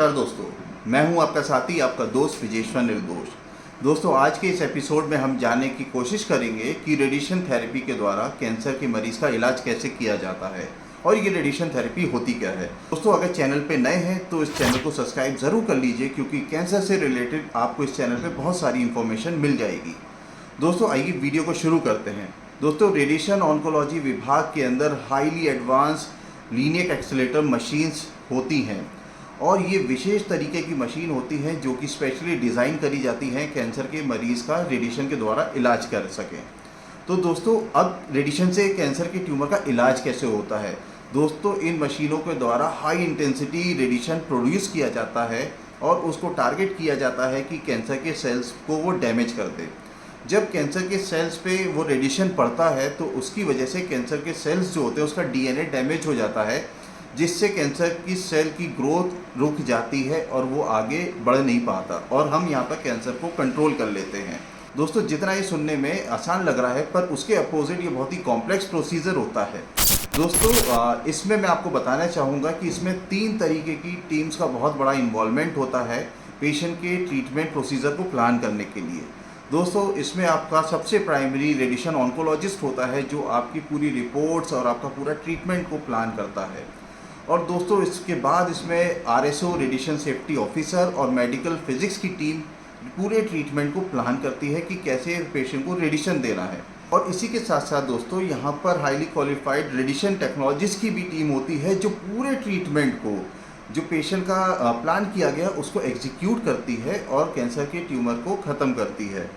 नमस्कार दोस्तों, मैं हूं आपका साथी, आपका दोस्त विजेश्वर निर्दोष। दोस्तों, आज के इस एपिसोड में हम जानने की कोशिश करेंगे कि रेडिएशन थेरेपी के द्वारा कैंसर के मरीज़ का इलाज कैसे किया जाता है और ये रेडिएशन थेरेपी होती क्या है। दोस्तों, अगर चैनल पे नए हैं तो इस चैनल को सब्सक्राइब ज़रूर कर लीजिए, क्योंकि कैंसर से रिलेटेड आपको इस चैनल पर बहुत सारी इन्फॉर्मेशन मिल जाएगी। दोस्तों, आइए वीडियो को शुरू करते हैं। दोस्तों, रेडिएशन ऑन्कोलॉजी विभाग के अंदर highly advance linear accelerator machines होती हैं और ये विशेष तरीके की मशीन होती हैं जो कि स्पेशली डिज़ाइन करी जाती हैं कैंसर के मरीज़ का रेडिएशन के द्वारा इलाज कर सकें। तो दोस्तों, अब रेडिएशन से कैंसर के ट्यूमर का इलाज कैसे होता है। दोस्तों, इन मशीनों के द्वारा हाई इंटेंसिटी रेडिएशन प्रोड्यूस किया जाता है और उसको टारगेट किया जाता है कि कैंसर के सेल्स को वो डैमेज कर दे। जब कैंसर के सेल्स पे वो रेडिएशन पड़ता है तो उसकी वजह से कैंसर के सेल्स जो होते हैं उसका डीएनए डैमेज हो जाता है, जिससे कैंसर की सेल की ग्रोथ रुक जाती है और वो आगे बढ़ नहीं पाता और हम यहाँ पर कैंसर को कंट्रोल कर लेते हैं। दोस्तों, जितना ये सुनने में आसान लग रहा है, पर उसके अपोजिट ये बहुत ही कॉम्प्लेक्स प्रोसीजर होता है। दोस्तों, इसमें मैं आपको बताना चाहूँगा कि इसमें 3 तरीके की टीम्स का बहुत बड़ा इन्वॉल्वमेंट होता है पेशेंट के ट्रीटमेंट प्रोसीजर को प्लान करने के लिए। दोस्तों, इसमें आपका सबसे प्राइमरी रेडिएशन ऑन्कोलॉजिस्ट होता है जो आपकी पूरी रिपोर्ट्स और आपका पूरा ट्रीटमेंट को प्लान करता है। और दोस्तों, इसके बाद इसमें आरएसओ रेडिएशन सेफ्टी ऑफिसर और मेडिकल फिजिक्स की टीम पूरे ट्रीटमेंट को प्लान करती है कि कैसे पेशेंट को रेडिएशन देना है। और इसी के साथ साथ दोस्तों, यहाँ पर हाईली क्वालिफाइड रेडिएशन टेक्नोलॉजिस्ट की भी टीम होती है जो पूरे ट्रीटमेंट को, जो पेशेंट का प्लान किया गया उसको एग्जीक्यूट करती है और कैंसर के ट्यूमर को ख़त्म करती है।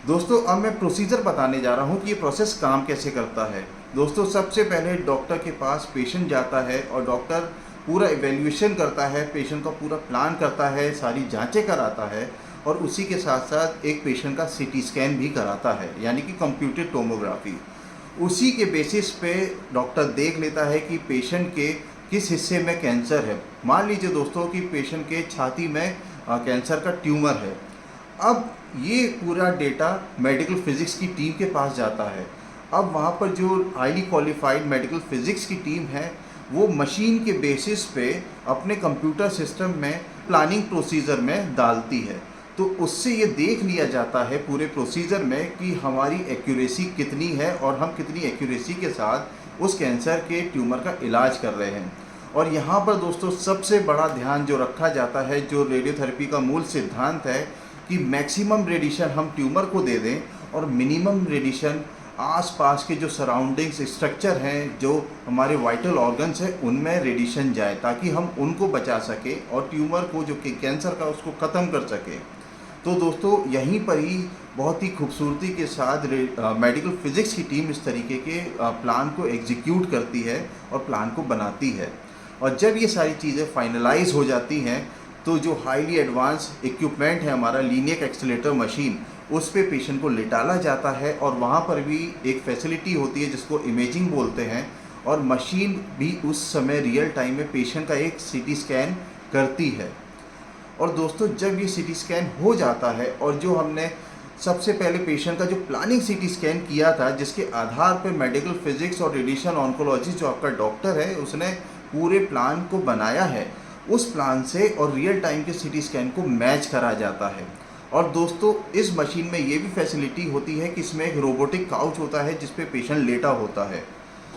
दोस्तों, अब मैं प्रोसीजर बताने जा रहा हूँ कि ये प्रोसेस काम कैसे करता है। दोस्तों, सबसे पहले डॉक्टर के पास पेशेंट जाता है और डॉक्टर पूरा इवैल्यूएशन करता है, पेशेंट का पूरा प्लान करता है, सारी जांचें कराता है और उसी के साथ साथ एक पेशेंट का सीटी स्कैन भी कराता है, यानी कि कंप्यूटेड टोमोग्राफी। उसी के बेसिस पे डॉक्टर देख लेता है कि पेशेंट के किस हिस्से में कैंसर है। मान लीजिए दोस्तों कि पेशेंट के छाती में कैंसर का ट्यूमर है। अब ये पूरा डेटा मेडिकल फिजिक्स की टीम के पास जाता है। अब वहाँ पर जो हाईली क्वालिफाइड मेडिकल फिजिक्स की टीम है वो मशीन के बेसिस पे अपने कंप्यूटर सिस्टम में प्लानिंग प्रोसीजर में डालती है। तो उससे ये देख लिया जाता है पूरे प्रोसीजर में कि हमारी एक्यूरेसी कितनी है और हम कितनी एक्यूरेसी के साथ उस कैंसर के ट्यूमर का इलाज कर रहे हैं। और यहाँ पर दोस्तों, सबसे बड़ा ध्यान जो रखा जाता है, जो रेडियोथेरेपी का मूल सिद्धांत है कि मैक्सिमम रेडिएशन हम ट्यूमर को दे दें और मिनिमम रेडिएशन आसपास के जो सराउंडिंग्स स्ट्रक्चर हैं, जो हमारे वाइटल ऑर्गन्स हैं, उनमें रेडिएशन जाए ताकि हम उनको बचा सकें और ट्यूमर को, जो कि कैंसर का, उसको ख़त्म कर सकें। तो दोस्तों, यहीं पर ही बहुत ही खूबसूरती के साथ मेडिकल फिजिक्स की टीम इस तरीके के प्लान को एग्जीक्यूट करती है और प्लान को बनाती है। और जब ये सारी चीज़ें फाइनलाइज हो जाती हैं तो जो हाईली एडवांस इक्विपमेंट है हमारा लीनियर एक्सेलेरेटर मशीन, उस पे पेशेंट को लिटाला जाता है और वहाँ पर भी एक फैसिलिटी होती है जिसको इमेजिंग बोलते हैं, और मशीन भी उस समय रियल टाइम में पेशेंट का एक सीटी स्कैन करती है। और दोस्तों, जब ये सीटी स्कैन हो जाता है और जो हमने सबसे पहले पेशेंट का जो प्लानिंग सीटी स्कैन किया था, जिसके आधार पर मेडिकल फिजिक्स और रेडिएशन ऑन्कोलॉजी जो आपका डॉक्टर है उसने पूरे प्लान को बनाया है, उस प्लान से और रियल टाइम के सीटी स्कैन को मैच करा जाता है। और दोस्तों, इस मशीन में ये भी फैसिलिटी होती है कि इसमें एक रोबोटिक काउच होता है जिस पे पेशेंट लेटा होता है।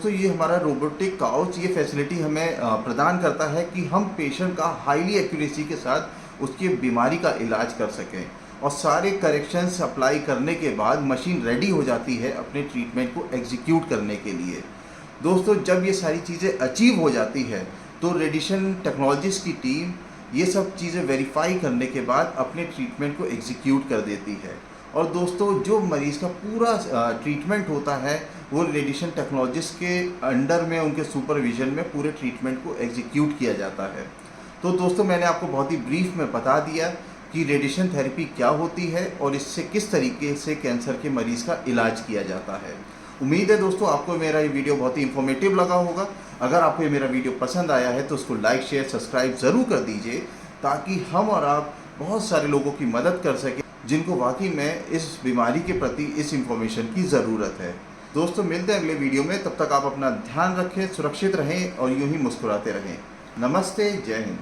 तो ये हमारा रोबोटिक काउच ये फैसिलिटी हमें प्रदान करता है कि हम पेशेंट का हाईली एक्यूरेसी के साथ उसकी बीमारी का इलाज कर सकें। और सारे करेक्शंस अप्लाई करने के बाद मशीन रेडी हो जाती है अपने ट्रीटमेंट को एग्जीक्यूट करने के लिए। दोस्तों, जब ये सारी चीज़ें अचीव हो जाती है तो रेडिएशन टेक्नोलॉजिस्ट की टीम ये सब चीज़ें वेरीफाई करने के बाद अपने ट्रीटमेंट को एग्जीक्यूट कर देती है। और दोस्तों, जो मरीज़ का पूरा ट्रीटमेंट होता है वो रेडिएशन टेक्नोलॉजिस्ट के अंडर में, उनके सुपरविजन में पूरे ट्रीटमेंट को एग्जीक्यूट किया जाता है। तो दोस्तों, मैंने आपको बहुत ही ब्रीफ में बता दिया कि रेडिएशन थेरेपी क्या होती है और इससे किस तरीके से कैंसर के मरीज़ का इलाज किया जाता है। उम्मीद है दोस्तों आपको मेरा ये वीडियो बहुत ही इन्फॉर्मेटिव लगा होगा। अगर आपको ये मेरा वीडियो पसंद आया है तो उसको लाइक, शेयर, सब्सक्राइब ज़रूर कर दीजिए, ताकि हम और आप बहुत सारे लोगों की मदद कर सकें जिनको वाकई में इस बीमारी के प्रति इस इन्फॉर्मेशन की ज़रूरत है। दोस्तों, मिलते हैं अगले वीडियो में। तब तक आप अपना ध्यान रखें, सुरक्षित रहें और यूं ही मुस्कुराते रहें। नमस्ते, जय हिंद।